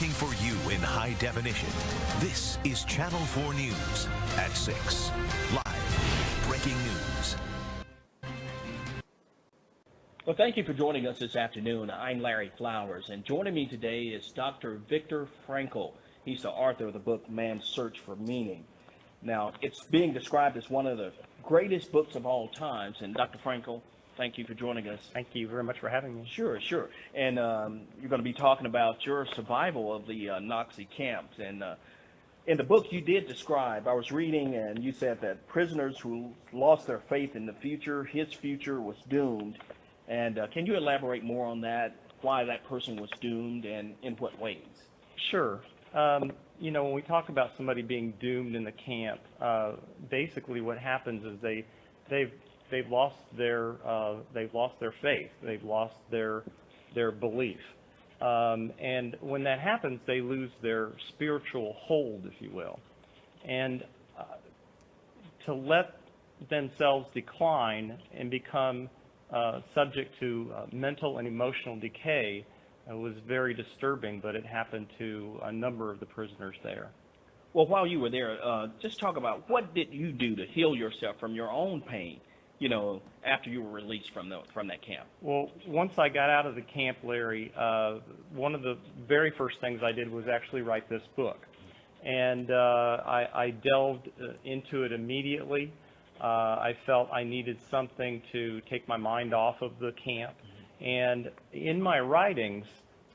working for you in high definition. This is Channel 4 News at 6. Live breaking news. Well, thank you for joining us this afternoon. I'm Larry Flowers, and joining me today is Dr. Viktor Frankl. He's the author of the book Man's Search for Meaning. Now, it's being described as one of the greatest books of all times, and Dr. Frankl, thank you for joining us. Thank you very much for having me. Sure. And you're going to be talking about your survival of the Nazi camps. And in the book you did describe, I was reading, and you said that prisoners who lost their faith in the future, his future was doomed. And can you elaborate more on that, why that person was doomed and in what ways? Sure. When we talk about somebody being doomed in the camp, basically what happens is they've lost their faith, they've lost their belief, and when that happens, they lose their spiritual hold, if you will, and to let themselves decline and become subject to mental and emotional decay was very disturbing, but it happened to a number of the prisoners there. Well, while you were there, just talk about what did you do to heal yourself from your own pain, after you were released from that camp? Well, once I got out of the camp, Larry, one of the very first things I did was actually write this book. And I delved into it immediately. I felt I needed something to take my mind off of the camp. And in my writings,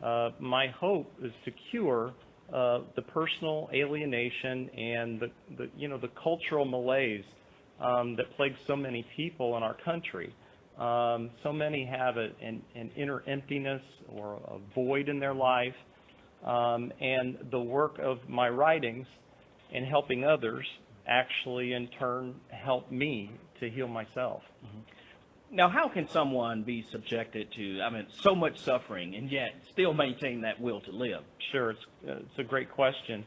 my hope is to cure the personal alienation and the cultural malaise that plagues so many people in our country. So many have an inner emptiness or a void in their life. And the work of my writings and helping others actually in turn help me to heal myself. Mm-hmm. Now, how can someone be subjected to, so much suffering and yet still maintain that will to live? Sure, it's a great question.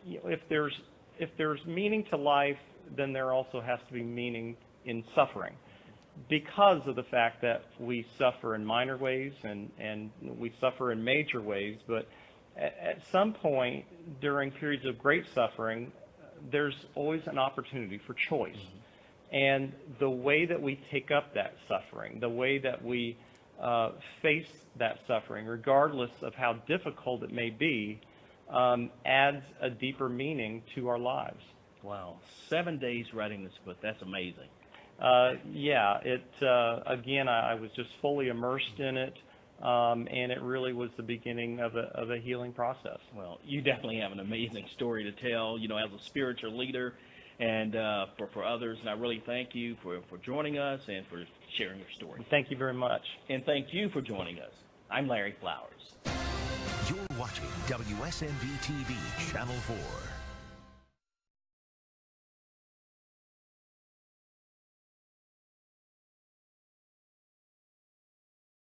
If there's meaning to life, then there also has to be meaning in suffering, because of the fact that we suffer in minor ways and we suffer in major ways. But at some point during periods of great suffering, there's always an opportunity for choice. Mm-hmm. And the way that we take up that suffering, the way that we face that suffering, regardless of how difficult it may be, adds a deeper meaning to our lives. Wow. 7 days writing this book. That's amazing. Again, I was just fully immersed in it, and it really was the beginning of a healing process. Well, you definitely have an amazing story to tell, as a spiritual leader and for others. And I really thank you for joining us and for sharing your story. Thank you very much. And thank you for joining us. I'm Larry Flowers. You're watching WSMV TV Channel 4.